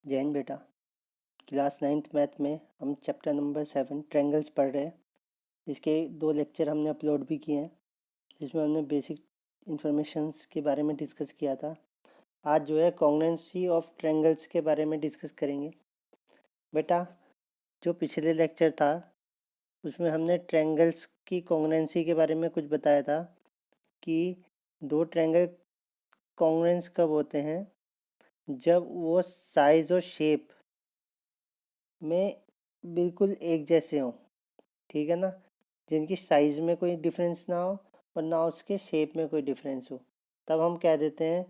जैन बेटा, class 9th math में हम चैप्टर नंबर 7 ट्रायंगल्स पढ़ रहे हैं। इसके 2 लेक्चर हमने अपलोड भी किए हैं, जिसमें हमने बेसिक इन्फॉर्मेशंस के बारे में डिस्कस किया था। आज जो है कॉन्ग्रुएंसी ऑफ ट्रायंगल्स के बारे में डिस्कस करेंगे। बेटा, जो पिछले लेक्चर था उसमें हमने ट्रायंगल्स की कॉन्ग्रुएंसी के बारे में कुछ बताया था कि दो ट्रायंगल कॉन्ग्रुएंस कब होते हैं, जब वो साइज़ और शेप में बिल्कुल एक जैसे हों। ठीक है ना, जिनकी साइज़ में कोई डिफरेंस ना हो और ना उसके शेप में कोई डिफरेंस हो, तब हम कह देते हैं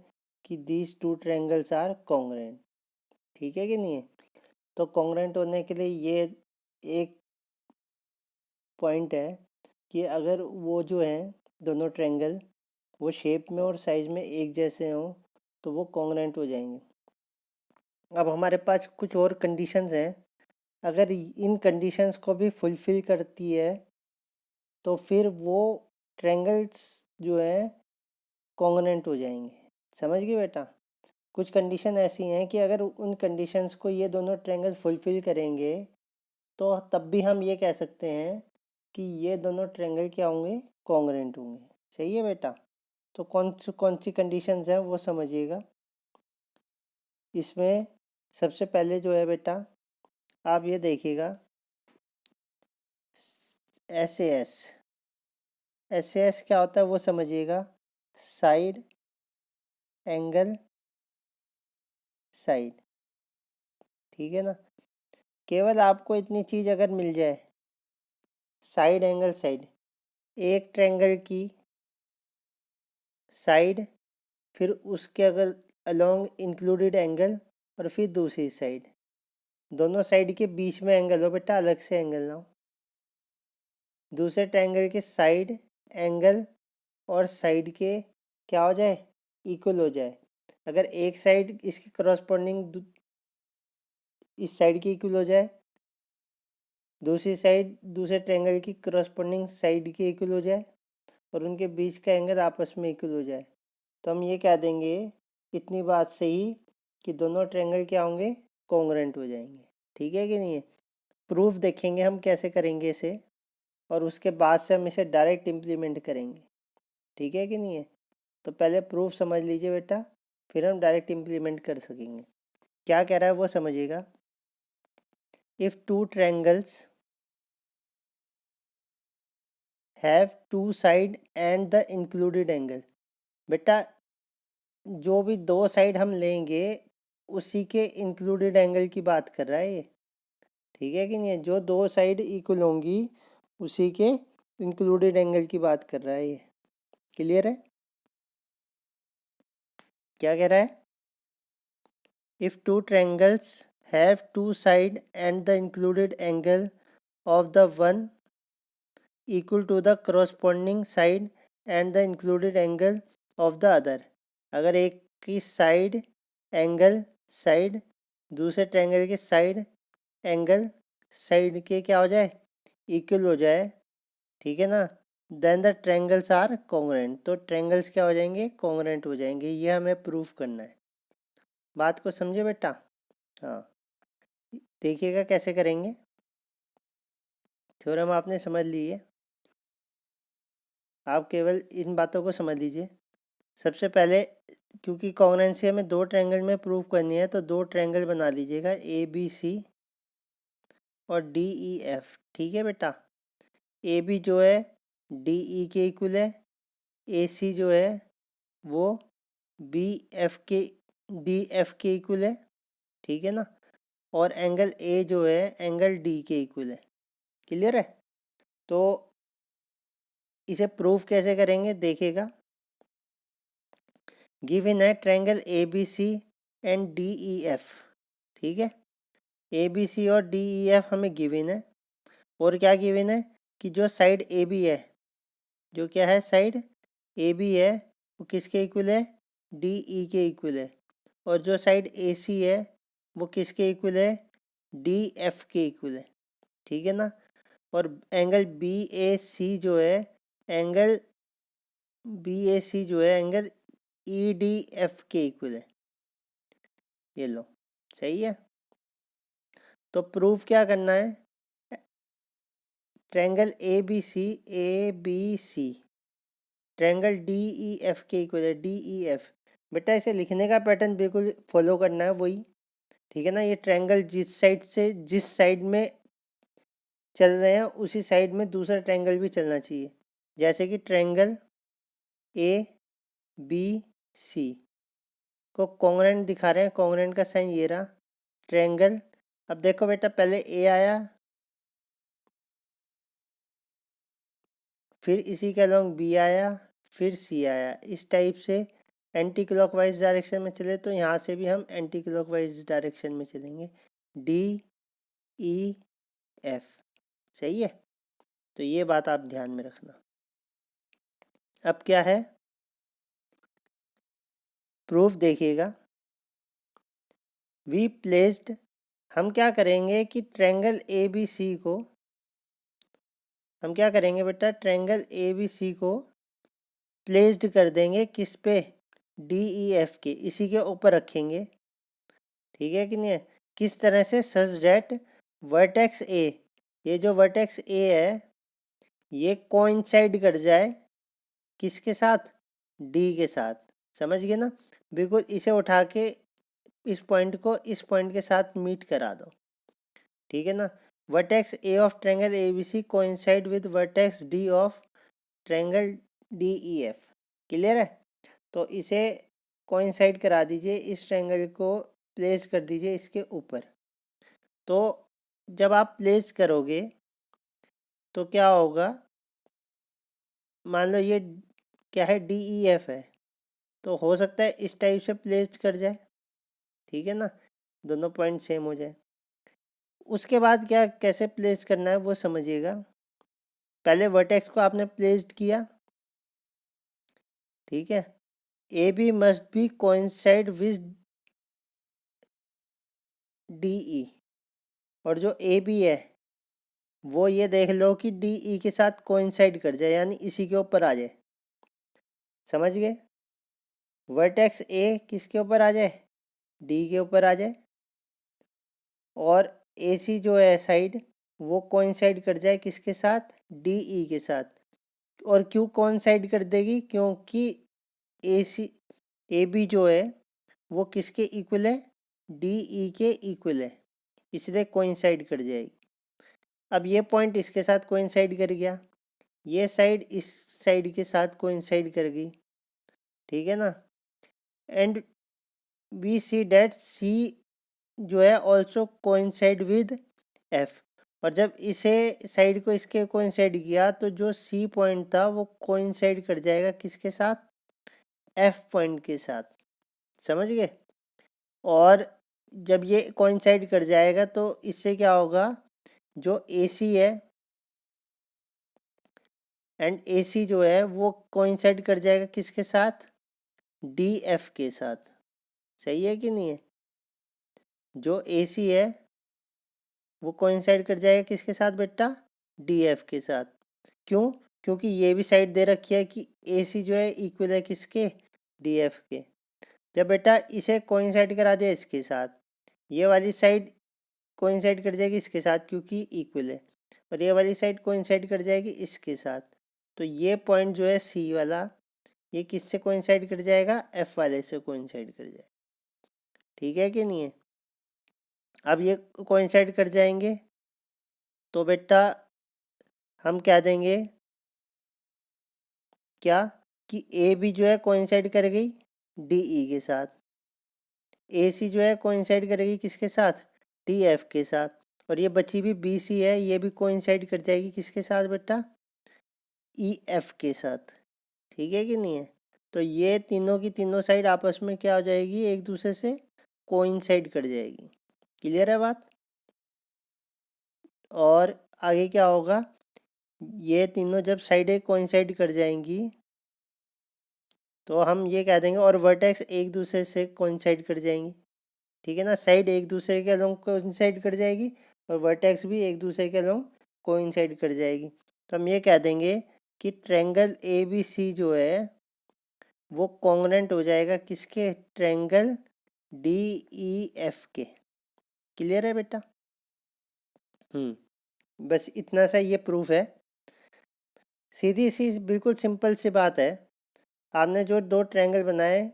कि these two triangles are congruent. ठीक है कि नहीं है? तो कॉन्ग्रुएंट होने के लिए ये एक पॉइंट है कि अगर वो जो हैं दोनों ट्रायंगल वो शेप में और साइज़ में एक जैसे हों तो वो कॉन्ग्रुएंट हो जाएंगे। अब हमारे पास कुछ और कंडीशंस हैं। अगर इन कंडीशंस को भी फुलफ़िल करती है तो फिर वो ट्रायंगल्स जो है कॉन्ग्रुएंट हो जाएंगे। समझ गए बेटा? कुछ कंडीशन ऐसी हैं कि अगर उन कंडीशंस को ये दोनों ट्रायंगल फुलफ़िल करेंगे तो तब भी हम ये कह सकते हैं कि ये दोनों ट्रायंगल क्या होंगे, कॉन्ग्रुएंट होंगे। सही है बेटा? तो कौन सी कंडीशंस हैं वो समझिएगा। इसमें सबसे पहले जो है बेटा, आप ये देखिएगा, एस क्या होता है वो समझिएगा। Side angle side. ठीक है ना? केवल आपको इतनी चीज़ अगर मिल जाए, साइड एंगल साइड, एक ट्रायंगल की साइड, फिर उसके अगर अलोंग इंक्लूडेड एंगल, और फिर दूसरी साइड, दोनों साइड के बीच में एंगल हो बेटा, अलग से एंगल ना हो। दूसरे ट्रायंगल के साइड एंगल और साइड के क्या हो जाए, इक्वल हो जाए। अगर एक साइड इसके करस्पॉन्डिंग इस साइड की इक्वल हो जाए, दूसरी साइड दूसरे ट्रायंगल की करस्पॉन्डिंग साइड की इक्वल हो जाए, और उनके बीच का एंगल आपस में इक्वल हो जाए, तो हम ये कह देंगे इतनी बात सही कि दोनों ट्रायंगल क्या होंगे, कॉन्ग्रुएंट हो जाएंगे। ठीक है कि नहीं है? प्रूफ देखेंगे हम कैसे करेंगे इसे, और उसके बाद से हम इसे डायरेक्ट इम्प्लीमेंट करेंगे। ठीक है कि नहीं है? तो पहले प्रूफ समझ लीजिए बेटा, फिर हम डायरेक्ट इम्प्लीमेंट कर सकेंगे। क्या कह रहा है वो समझिएगा। If two triangles have two side and the included angle. बेटा, जो भी दो साइड हम लेंगे उसी के इंक्लूडेड एंगल की बात कर रहा है ये। ठीक है कि नहीं है? जो दो साइड इक्वल होंगी उसी के इंक्लूडेड एंगल की बात कर रहा है ये। क्लियर है? क्या कह रहा है? If two triangles have two side and the included angle of the one equal to the corresponding side and the included angle of the other. अगर एक की साइड एंगल साइड दूसरे ट्रायंगल के साइड एंगल साइड के क्या हो जाए, equal हो जाए, ठीक है ना, then the triangles are congruent. तो ट्रायंगल्स क्या हो जाएंगे, कॉन्ग्रुएंट हो जाएंगे। ये हमें प्रूफ करना है। बात को समझे बेटा? हाँ, देखिएगा कैसे करेंगे। थ्योरम आपने समझ ली है, आप केवल इन बातों को समझ लीजिए। सबसे पहले, क्योंकि कॉन्ग्रुएंसी हमें दो ट्रायंगल में प्रूव करनी है, तो दो ट्रायंगल बना लीजिएगा, ए बी सी और डी ई एफ। ठीक है बेटा? ए बी जो है डी ई के इक्वल है, ए सी जो है वो बी एफ के डी एफ के इक्वल है। ठीक है ना? और एंगल ए जो है एंगल डी के इक्वल है। क्लियर है? तो इसे प्रूफ कैसे करेंगे देखिएगा। गिवन है triangle A B C and D E F. ठीक है? ए बी सी और डी ई एफ हमें गिवन है, और क्या गिवन है कि जो साइड ए बी है, जो क्या है साइड ए बी है, वो किसके इक्वल है, डी ई के इक्वल है। और जो साइड ए सी है वो किसके इक्वल है, डी एफ के इक्वल है। ठीक है ना? और एंगल बी ए सी जो है, एंगल बी ए सी जो है एंगल ई डी एफ के इक्वल है। ये लो, सही है। तो प्रूफ क्या करना है, triangle A B C triangle D E F के इक्वल है, डी ई एफ। बेटा इसे लिखने का पैटर्न बिल्कुल फॉलो करना है वही, ठीक है ना। ये ट्रायंगल जिस साइड में चल रहे हैं उसी साइड में दूसरा ट्रायंगल भी चलना चाहिए। जैसे कि ट्रायंगल ए बी सी को कॉन्ग्रेंट दिखा रहे हैं, कॉन्ग्रेंट का साइन ये रहा ट्रायंगल। अब देखो बेटा, पहले ए आया, फिर इसी के अलोंग बी आया, फिर सी आया। इस टाइप से एंटी क्लॉकवाइज डायरेक्शन में चले तो यहाँ से भी हम एंटी क्लॉकवाइज डायरेक्शन में चलेंगे, डी ई एफ। सही है, तो ये बात आप ध्यान में रखना। अब क्या है प्रूफ, देखिएगा। वी प्लेस्ड, हम क्या करेंगे कि ट्रायंगल ए बी सी को, हम क्या करेंगे बेटा, ट्रायंगल ए बी सी को प्लेस्ड कर देंगे किस पे, डी ई एफ के, इसी के ऊपर रखेंगे। ठीक है कि नहीं है। किस तरह से, सच डेट वर्टेक्स ए, ये जो वर्टेक्स ए है ये कोइंसाइड कर जाए किसके साथ, डी के साथ। समझ गए ना। बिल्कुल इसे उठा के इस पॉइंट को इस पॉइंट के साथ मीट करा दो, ठीक है ना। Vertex A of triangle A B C coincide with vertex D of triangle D E F. Clear है। तो इसे कोइंसाइड करा दीजिए, इस ट्रायंगल को प्लेस कर दीजिए इसके ऊपर। तो जब आप प्लेस करोगे तो क्या होगा, मान लो ये क्या है, डी ई एफ है, तो हो सकता है इस टाइप से प्लेस कर जाए, ठीक है ना, दोनों पॉइंट सेम हो जाए। उसके बाद क्या, कैसे प्लेस करना है वो समझिएगा। पहले वर्टेक्स को आपने प्लेस्ड किया, ठीक है। A B must be coincide with D E, और जो ए बी है वो ये देख लो कि डी ई के साथ कोइंसाइड कर जाए, यानी इसी के ऊपर आ जाए। समझ गए। वर्टेक्स ए किसके ऊपर आ जाए, डी के ऊपर आ जाए, और ए सी जो है साइड वो कोइंसाइड कर जाए किसके साथ, डी ई के साथ। और क्यों कोइंसाइड कर देगी, क्योंकि ए सी ए बी जो है वो किसके इक्वल है, डी ई के इक्वल है, इसलिए कोइंसाइड कर जाएगी। अब ये पॉइंट इसके साथ कोइंसाइड कर गया, ये साइड इस साइड के साथ कोइंसाइड कर गई, ठीक है ना। एंड वी सी डेट सी जो है ऑल्सो कोइंसाइड विद एफ, और जब इसे साइड को इसके कोइंसाइड किया तो जो सी पॉइंट था वो कोइंसाइड कर जाएगा किसके साथ, एफ पॉइंट के साथ। समझ गए। और जब ये कोइंसाइड कर जाएगा तो इससे क्या होगा, जो ए सी है एंड ए सी जो है वो कोइंसाइड कर जाएगा किसके साथ, डी एफ के साथ। सही है कि नहीं है। जो ए सी है वो कोइंसाइड कर जाएगा किसके साथ बेटा, डी एफ के साथ। क्यों, क्योंकि ये भी साइड दे रखी है कि ए सी जो है इक्वल है किसके, डी एफ के। जब बेटा इसे कोइंसाइड करा दिया इसके साथ, ये वाली साइड कोइंसाइड कर जाएगी इसके साथ क्योंकि इक्वल है, और ये वाली साइड कोइंसाइड कर जाएगी इसके साथ। तो ये पॉइंट जो है सी वाला, ये किससे कोइंसाइड कर जाएगा, एफ वाले से कोइंसाइड कर जाएगा। ठीक है कि नहीं है। अब ये कोइंसाइड कर जाएंगे तो बेटा हम क्या देंगे, क्या कि ए बी जो है कोइंसाइड कर गई डी ई के साथ, ए सी जो है कोइंसाइड करेगी किसके साथ, डी एफ के साथ, और ये बची हुई बी सी है ये भी कोइंसाइड कर जाएगी किसके साथ बेटा, ई एफ के साथ। ठीक है कि नहीं है। तो ये तीनों की तीनों साइड आपस में क्या हो जाएगी, एक दूसरे से कोइंसाइड कर जाएगी। क्लियर है बात। और आगे क्या होगा, ये तीनों जब साइडें कोइंसाइड कर जाएंगी तो हम ये कह देंगे, और वर्टेक्स एक दूसरे से कोइंसाइड कर जाएंगी, ठीक है ना। साइड एक दूसरे के अलोंग कोइंसाइड कर जाएगी और वर्टेक्स भी एक दूसरे के अलोंग कोइंसाइड कर जाएगी। तो हम ये कह देंगे कि ट्रायंगल ए बी सी जो है वो कॉन्ग्रेंट हो जाएगा किसके, ट्रायंगल डी ई एफ के। क्लियर है बेटा? बस इतना सा ये प्रूफ है, सीधी सी बिल्कुल सिंपल सी बात है। आपने जो दो ट्रायंगल बनाए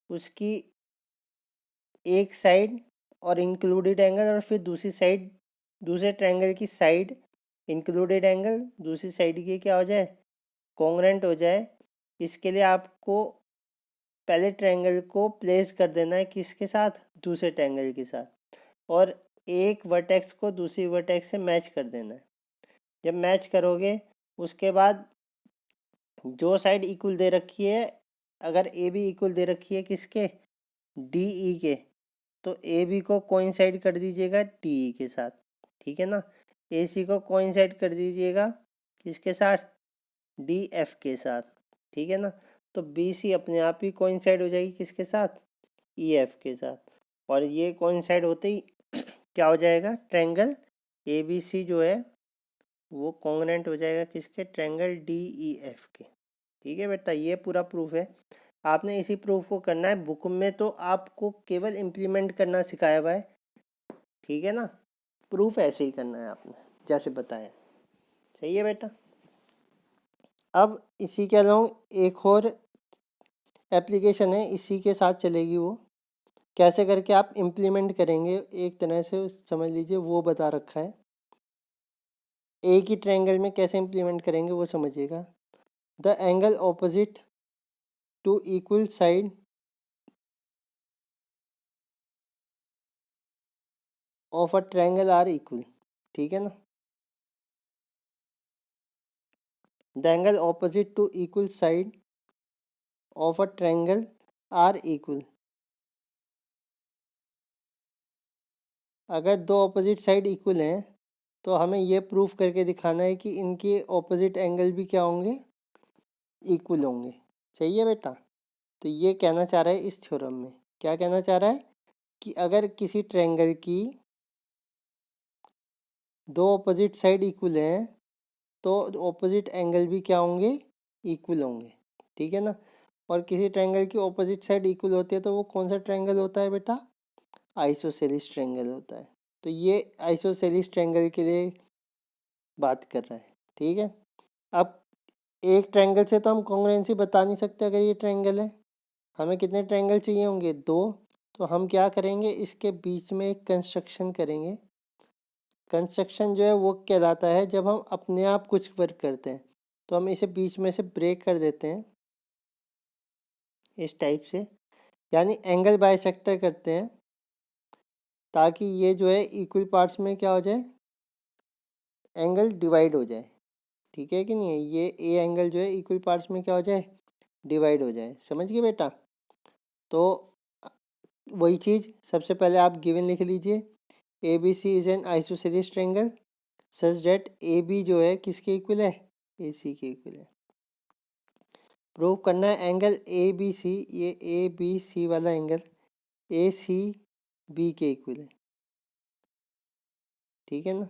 उसकी एक साइड और इंक्लूडेड एंगल, और फिर दूसरी साइड, दूसरे ट्रायंगल की साइड इंक्लूडेड एंगल दूसरी साइड की क्या हो जाए, कॉन्ग्रुएंट हो जाए। इसके लिए आपको पहले ट्रायंगल को प्लेस कर देना है किसके साथ, दूसरे ट्रायंगल के साथ, और एक वर्टेक्स को दूसरी वर्टेक्स से मैच कर देना है। जब मैच करोगे उसके बाद जो साइड इक्वल दे रखी है, अगर ए बी इक्वल दे रखी है किसके, डी ई के, तो ए बी को कोइंसाइड कर दीजिएगा डी ई के साथ, ठीक है ना। ए सी को कोइंसाइड कर दीजिएगा किसके साथ, डी एफ के साथ, ठीक है ना। तो बी सी अपने आप ही कोइंसाइड हो जाएगी किसके साथ, ई एफ के साथ, और ये कोइंसाइड होते ही क्या हो जाएगा, ट्रायंगल ए बी सी जो है वो कॉन्ग्रुएंट हो जाएगा किसके, ट्रायंगल डी ई एफ के। ठीक है बेटा, ये पूरा प्रूफ है। आपने इसी प्रूफ को करना है, बुक में तो आपको केवल इम्प्लीमेंट करना सिखाया हुआ है, ठीक है ना। प्रूफ ऐसे ही करना है आपने जैसे बताया, सही है बेटा। अब इसी के अलावा एक और एप्लीकेशन है, इसी के साथ चलेगी, वो कैसे करके आप इम्प्लीमेंट करेंगे एक तरह से समझ लीजिए, वो बता रखा है। एक ही ट्रायंगल में कैसे इम्प्लीमेंट करेंगे वो समझिएगा। The angle opposite to equal side of a triangle are equal, ठीक है ना। The angle opposite to equal side of a triangle are equal. अगर दो ऑपोजिट साइड इक्वल हैं तो हमें यह प्रूफ करके दिखाना है कि इनके ऑपोजिट एंगल भी क्या होंगे, इक्वल होंगे। सही है बेटा। तो ये कहना चाह रहा है इस थ्योरम में, क्या कहना चाह रहा है कि अगर किसी ट्रायंगल की दो ऑपोजिट साइड इक्वल हैं तो ऑपोजिट एंगल भी क्या होंगे, इक्वल होंगे, ठीक है ना। और किसी ट्रायंगल की ऑपोजिट साइड इक्वल होती है तो वो कौन सा ट्रायंगल होता है बेटा, आइसोसेलिस ट्रायंगल होता है। तो ये आइसोसेलिस ट्रायंगल के लिए बात कर रहा है, ठीक है। अब एक ट्रायंगल से तो हम कॉन्ग्रुएंसी बता नहीं सकते, अगर ये ट्रायंगल है हमें कितने ट्रायंगल चाहिए होंगे, दो। तो हम क्या करेंगे, इसके बीच में एक कंस्ट्रक्शन करेंगे। कंस्ट्रक्शन जो है वो कहलाता है जब हम अपने आप कुछ वर्क करते हैं, तो हम इसे बीच में से ब्रेक कर देते हैं इस टाइप से, यानी एंगल बाइसेक्टर करते हैं, ताकि ये जो है इक्वल पार्ट्स में क्या हो जाए, एंगल डिवाइड हो जाए, ठीक है कि नहीं है। ये ए एंगल जो है इक्वल पार्ट्स में क्या हो जाए, डिवाइड हो जाए। समझ गए बेटा। तो वही चीज़ सबसे पहले आप गिवन लिख लीजिए, A B C is an isosceles triangle such that A B जो है किसके इक्वल है, ए सी के इक्वल है। प्रूव करना है एंगल ए बी सी, ये ए बी सी वाला एंगल ए सी बी के इक्वल है, ठीक है ना।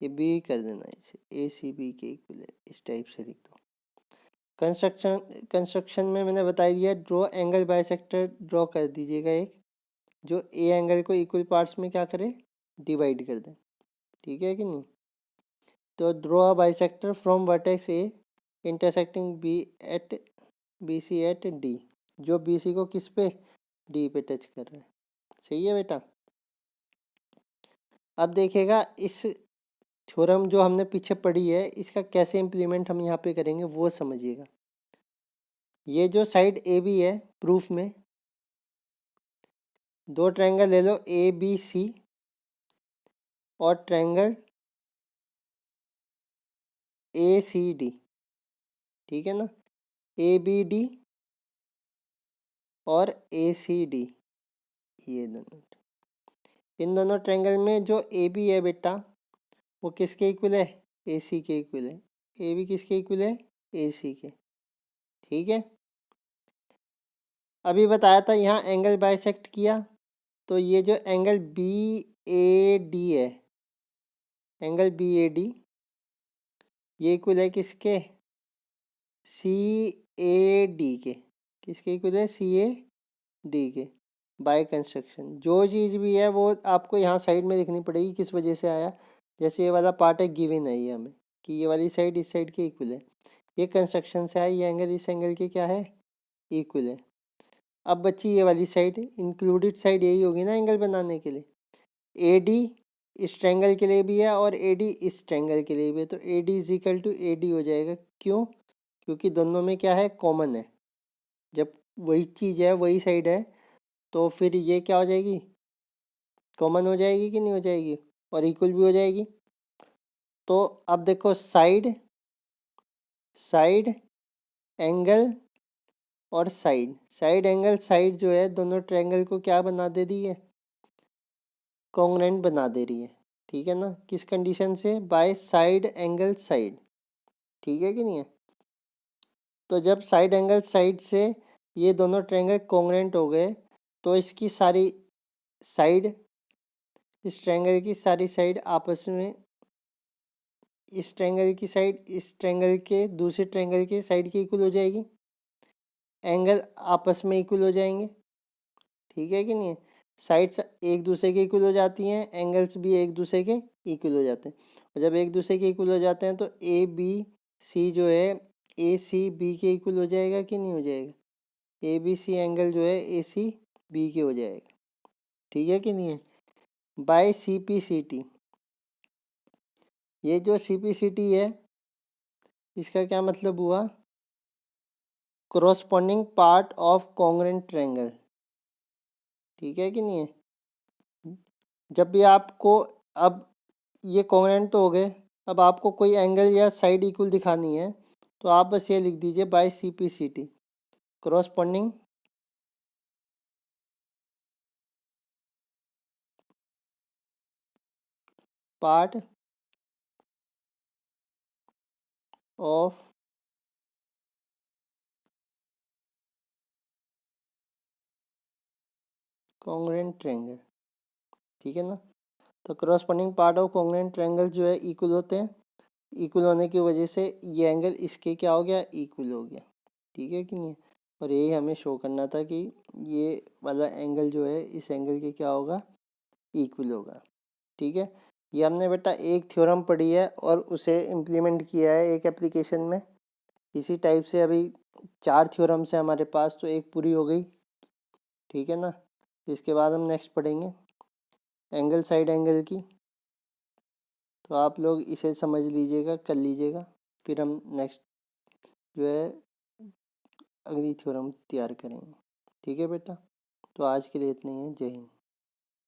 ये बी कर देना, इसे ए सी बी के इक्वल है, इस टाइप से लिख दो। कंस्ट्रक्शन में मैंने बता दिया, ड्रॉ एंगल बाइसेक्टर ड्रॉ कर दीजिएगा एक, जो ए एंगल को इक्वल पार्ट्स में क्या करे, डिवाइड कर दे, ठीक है कि नहीं। तो draw a bisector from vertex A intersecting B at B C at D, जो बी सी को किस पे, डी पे टच कर रहा है। सही है बेटा। अब देखिएगा इस थ्योरम जो हमने पीछे पढ़ी है, इसका कैसे इम्प्लीमेंट हम यहाँ पे करेंगे वो समझिएगा। ये जो साइड ए बी है, प्रूफ में दो ट्रायंगल ले लो ए बी सी और ट्रायंगल ए सी डी, ठीक है ना, ए बी डी और ए सी डी, ये दोनों, इन दोनों ट्रायंगल में जो ए बी है बेटा वो किसके इक्वल है, ए सी के इक्वल है। ए बी किसके इक्वल है, ए सी के, ठीक है। अभी बताया था यहाँ एंगल बाइसेक्ट किया, तो ये जो एंगल बी ए डी है, एंगल बी ए डी, ये इक्वल है किसके, सी ए डी के, किसके इक्वल है, सी ए डी के। By construction. जो चीज़ भी है वो आपको यहाँ साइड में लिखनी पड़ेगी किस वजह से आया। जैसे ये वाला पार्ट है गिवन है ये हमें कि ये वाली साइड इस साइड के इक्वल है, ये कंस्ट्रक्शन से आया, ये एंगल इस एंगल के क्या है, इक्वल है। अब बच्ची ये वाली साइड, इंक्लूडेड साइड यही होगी ना एंगल बनाने के लिए। ए डी इस ट्रायंगल के लिए भी है और ए डी इस ट्रायंगल के लिए भी है, तो A D is equal to A D हो जाएगा। क्यों? क्योंकि दोनों में क्या है, कॉमन है। जब वही चीज़ है, वही साइड है, तो फिर ये क्या हो जाएगी, कॉमन हो जाएगी कि नहीं हो जाएगी, और इक्वल भी हो जाएगी। तो अब देखो साइड, साइड एंगल और साइड, साइड एंगल साइड जो है दोनों ट्रायंगल को क्या बना दे रही है, कॉन्ग्रुएंट बना दे रही है। ठीक है ना, किस कंडीशन से, बाय साइड एंगल साइड। ठीक है कि नहीं है। तो जब साइड एंगल साइड से ये दोनों ट्रायंगल कॉन्ग्रुएंट हो गए, तो इसकी सारी साइड, इस ट्रायंगल की सारी साइड आपस में, इस ट्रायंगल की साइड इस ट्रायंगल के दूसरे ट्रायंगल की साइड की इक्वल हो जाएगी, एंगल आपस में इक्वल हो जाएंगे। ठीक है कि नहीं है। साइड्स एक दूसरे के इक्वल हो जाती हैं, एंगल्स भी एक दूसरे के इक्वल हो जाते हैं। और जब एक दूसरे के इक्वल हो जाते हैं तो ए बी सी जो है ए सी बी के इक्वल हो जाएगा कि नहीं हो जाएगा। ए बी सी एंगल जो है ए सी बी के हो जाएगा। ठीक है कि नहीं है। By C P C T, ये जो सी पी सी टी है इसका क्या मतलब हुआ, corresponding part of congruent triangle. ठीक है कि नहीं है। जब भी आपको, अब ये कॉन्ग्रुएंट तो हो गए, अब आपको कोई एंगल या साइड इक्वल दिखानी है तो आप बस ये लिख दीजिए by C P C T, corresponding part of congruent triangle. ठीक है ना। तो corresponding part of congruent triangle जो है इक्वल होते हैं, इक्वल होने की वजह से ये एंगल इसके क्या हो गया, इक्वल हो गया। ठीक है कि नहीं। और यही हमें शो करना था कि ये वाला एंगल जो है इस एंगल के क्या होगा, इक्वल होगा। ठीक है। ये हमने बेटा एक थ्योरम पढ़ी है और उसे इम्प्लीमेंट किया है एक एप्लीकेशन में। इसी टाइप से अभी 4 थ्योरम्स है हमारे पास, तो एक पूरी हो गई। ठीक है ना। इसके बाद हम नेक्स्ट पढ़ेंगे एंगल साइड एंगल की। तो आप लोग इसे समझ लीजिएगा, कर लीजिएगा, फिर हम नेक्स्ट जो है अगली थ्योरम तैयार करेंगे। ठीक है बेटा। तो आज के लिए इतना ही है। जय हिंद।